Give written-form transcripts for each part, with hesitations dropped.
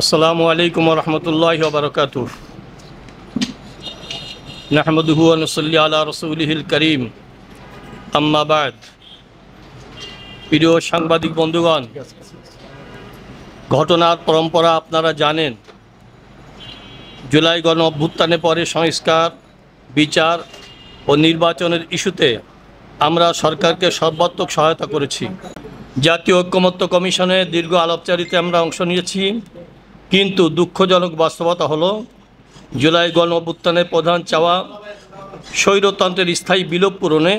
আসসালামু আলাইকুম ওয়া রাহমাতুল্লাহি ওয়া বারাকাতুহু। নাহমাদুহু ওয়া নুসাল্লি আলা রাসূলিহিল কারীম। আম্মা বা'দ। প্রিয় সাংবাদিক বন্ধুগণ, ঘটনার পরম্পরা আপনারা জানেন। জুলাই গণ অভ্যুত্থানের পরে সংস্কার, বিচার ও নির্বাচনের ইস্যুতে আমরা সরকারকে সর্বাত্মক সহায়তা করেছি। জাতীয় ঐক্যমত্য কমিশনে দীর্ঘ আলাপচারিতে আমরা অংশ নিয়েছি, কিন্তু দুঃখজনক বাস্তবতা হলো জুলাই গণ অভ্যুত্থানের প্রধান চাওয়া স্বৈরতন্ত্রের স্থায়ী বিলোপ পূরণে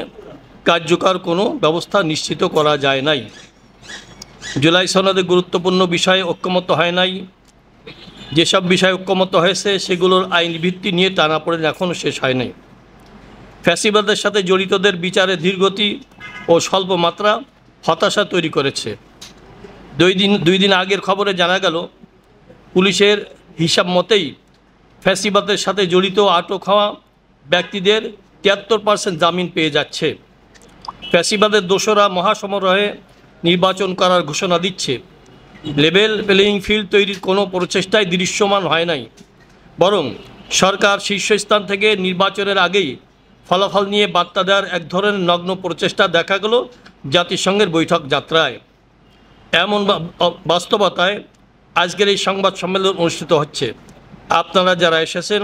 কার্যকর কোনো ব্যবস্থা নিশ্চিত করা যায় নাই। জুলাই সনদে গুরুত্বপূর্ণ বিষয়ে ঐক্যমত্য হয় নাই। যেসব বিষয়ে ঐক্যমত্য হয়েছে সেগুলোর আইন ভিত্তি নিয়ে টানাপোড়েন এখনও শেষ হয় নাই। ফ্যাসিবাদের সাথে জড়িতদের বিচারে ধীরগতি ও স্বল্প মাত্রা হতাশা তৈরি করেছে। দুই দিন আগের খবরে জানা গেল, পুলিশের হিসাব মতেই ফ্যাসিবাদের সাথে জড়িত আটক হওয়া ব্যক্তিদের 73% জামিন পেয়ে যাচ্ছে। ফ্যাসিবাদের দোসরা মহাসমারোহে নির্বাচন করার ঘোষণা দিচ্ছে। লেভেল প্লেয়িং ফিল্ড তৈরির কোনো প্রচেষ্টাই দৃশ্যমান হয় নাই, বরং সরকার শীর্ষস্থান থেকে নির্বাচনের আগেই ফলাফল নিয়ে বার্তা দেওয়ার এক ধরনের নগ্ন প্রচেষ্টা দেখা গেল জাতিসংঘের বৈঠক যাত্রায়। এমন বাস্তবতায় আজকের এই সংবাদ সম্মেলন অনুষ্ঠিত হচ্ছে। আপনারা যারা এসেছেন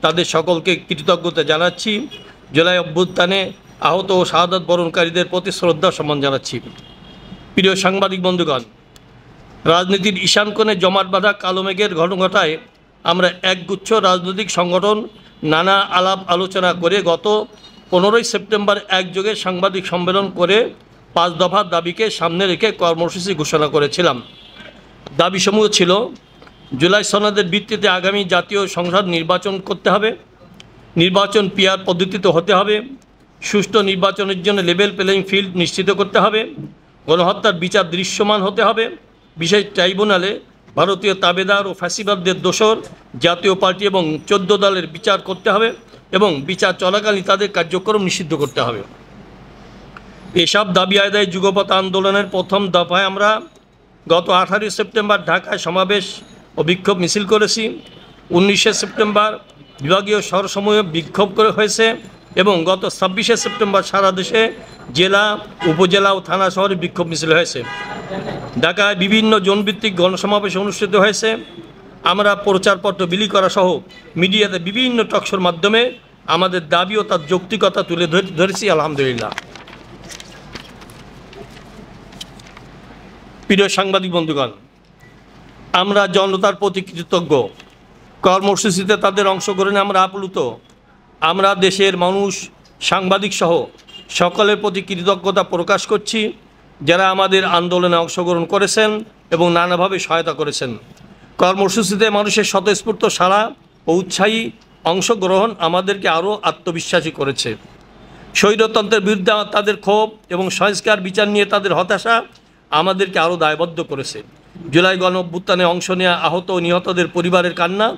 তাদের সকলকে কৃতজ্ঞতা জানাচ্ছি। জুলাই অভ্যুত্থানে আহত ও শাহাদাত বরণকারীদের প্রতি শ্রদ্ধা সম্মান জানাচ্ছি। প্রিয় সাংবাদিক বন্ধুগণ, রাজনীতির ঈশান কোণে জমাট বাঁধা কালো মেঘের ঘটনায় আমরা একগুচ্ছ রাজনৈতিক সংগঠন নানা আলাপ আলোচনা করে গত 15ই সেপ্টেম্বর একযোগে সাংবাদিক সম্মেলন করে 5 দফা দাবিকে সামনে রেখে কর্মসূচি ঘোষণা করেছিলাম। দাবিসমূহ ছিল: জুলাই সনদের ভিত্তিতে আগামী জাতীয় সংসদ নির্বাচন করতে হবে, নির্বাচন পিআর পদ্ধতিতে হতে হবে, সুষ্ঠু নির্বাচনের জন্য লেভেল প্লেয়িং ফিল্ড নিশ্চিত করতে হবে, গণহত্যার বিচার দৃশ্যমান হতে হবে, বিশেষ ট্রাইব্যুনালে ভারতীয় তাবেদার ও ফ্যাসিবাদদের দোসর জাতীয় পার্টি এবং 14 দলের বিচার করতে হবে এবং বিচার চলাকালীন তাদের কার্যক্রম নিষিদ্ধ করতে হবে। এসব দাবি আদায় যুগপৎ আন্দোলনের প্রথম দফায় আমরা গত 18 সেপ্টেম্বর ঢাকায় সমাবেশ ও বিক্ষোভ মিছিল করেছি। 19 সেপ্টেম্বর বিভাগীয় শহরসমূহে বিক্ষোভ হয়েছে এবং গত 26 সেপ্টেম্বর সারা দেশে জেলা, উপজেলা ও থানা শহরে বিক্ষোভ মিছিল হয়েছে। ঢাকায় বিভিন্ন জোনভিত্তিক গণসমাবেশ অনুষ্ঠিত হয়েছে। আমরা প্রচারপত্র বিলি করা সহ মিডিয়াতে বিভিন্ন টকশোর মাধ্যমে আমাদের দাবি ও তার যৌক্তিকতা তুলে ধরেছি। আলহামদুলিল্লাহ। প্রিয় সাংবাদিক বন্ধুগণ, আমরা জনতার প্রতি কৃতজ্ঞ। কর্মসূচিতে তাদের অংশগ্রহণে আমরা আপ্লুত। আমরা দেশের মানুষ, সাংবাদিক সহ সকলের প্রতি কৃতজ্ঞতা প্রকাশ করছি, যারা আমাদের আন্দোলনে অংশগ্রহণ করেছেন এবং নানাভাবে সহায়তা করেছেন। কর্মসূচিতে মানুষের স্বতঃস্ফূর্ত সাড়া ও উৎসাহী অংশগ্রহণ আমাদেরকে আরও আত্মবিশ্বাসী করেছে। স্বৈরতন্ত্রের বিরুদ্ধে তাদের ক্ষোভ এবং সংস্কার বিচার নিয়ে তাদের হতাশা আমাদেরকে আরও দায়বদ্ধ করেছে। জুলাই গণ অভ্যুত্থানে অংশ নেওয়া আহত ও নিহতদের পরিবারের কান্না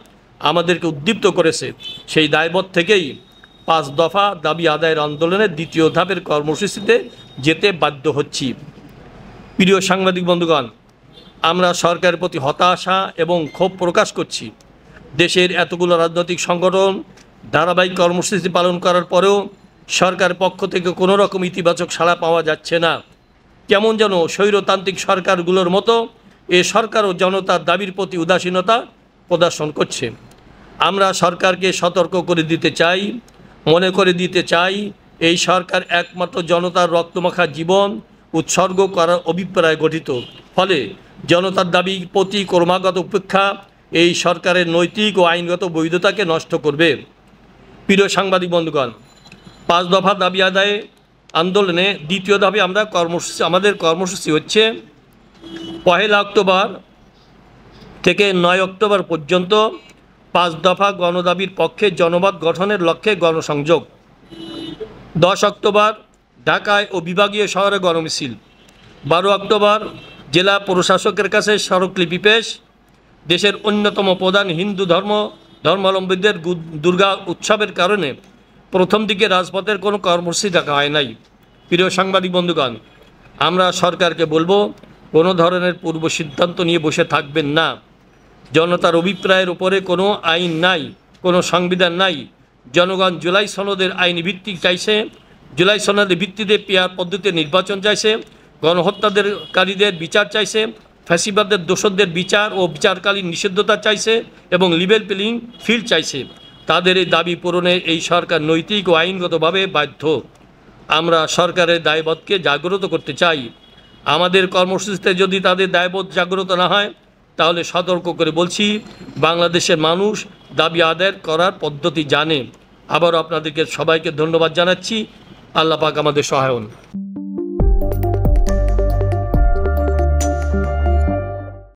আমাদেরকে উদ্দীপ্ত করেছে। সেই দায়বোধ থেকেই 5 দফা দাবি আদায়ের আন্দোলনের দ্বিতীয় ধাপের কর্মসূচিতে যেতে বাধ্য হচ্ছি। প্রিয় সাংবাদিক বন্ধুগণ, আমরা সরকারের প্রতি হতাশা এবং ক্ষোভ প্রকাশ করছি। দেশের এতগুলো রাজনৈতিক সংগঠন ধারাবাহিক কর্মসূচি পালন করার পরেও সরকারের পক্ষ থেকে কোনো রকম ইতিবাচক সাড়া পাওয়া যাচ্ছে না। কেমন যেন স্বৈরতান্ত্রিক সরকারগুলোর মতো এ সরকারও জনতার দাবির প্রতি উদাসীনতা প্রদর্শন করছে। আমরা সরকারকে সতর্ক করে দিতে চাই, মনে করে দিতে চাই, এই সরকার একমাত্র জনতার রক্তমাখা জীবন উৎসর্গ করার অভিপ্রায় গঠিত। ফলে জনতার দাবির প্রতি ক্রমাগত উপেক্ষা এই সরকারের নৈতিক ও আইনগত বৈধতাকে নষ্ট করবে। প্রিয় সাংবাদিক বন্ধুগণ, 5 দফা দাবি আদায়ে আন্দোলনে দ্বিতীয় ধাপে আমাদের কর্মসূচি হচ্ছে 1 অক্টোবর থেকে 9 অক্টোবর পর্যন্ত 5 দফা গণদাবির পক্ষে জনমত গঠনের লক্ষ্যে গণসংযোগ। 10 অক্টোবর ঢাকায় ও বিভাগীয় শহরে গণমিছিল। 12 অক্টোবর জেলা প্রশাসকের কাছে স্মারকলিপি পেশ। দেশের অন্যতম প্রধান হিন্দু ধর্মাবলম্বীদের দুর্গা উৎসবের কারণে প্রথম দিকে রাজপথের কোনো কর্মসূচি ডাকা হয় নাই। প্রিয় সাংবাদিক বন্ধুগণ, আমরা সরকারকে বলবো, কোনো ধরনের পূর্ব সিদ্ধান্ত নিয়ে বসে থাকবেন না। জনতার অভিপ্রায়ের উপরে কোনো আইন নাই, কোনো সংবিধান নাই। জনগণ জুলাই সনদের আইনি ভিত্তি চাইছে, জুলাই সনদের ভিত্তিতে পিআর পদ্ধতিতে নির্বাচন চাইছে, গণহত্যাকারীদের বিচার চাইছে, ফ্যাসিবাদের দোষরদের বিচার ও বিচারকালীন নিষিদ্ধতা চাইছে এবং লিভেল প্লেইং ফিল্ড চাইছে। তাদের এই দাবি পূরণে এই সরকার নৈতিক ও আইনগতভাবে বাধ্য। আমরা সরকারের দায়বোধকে জাগ্রত করতে চাই। আমাদের কর্মসূচিতে যদি তাদের দায়বোধ জাগ্রত না হয়, তাহলে সতর্ক করে বলছি, বাংলাদেশের মানুষ দাবি আদায় করার পদ্ধতি জানে। আবারও আপনাদেরকে সবাইকে ধন্যবাদ জানাচ্ছি। আল্লাহ পাক আমাদের সহায় হন।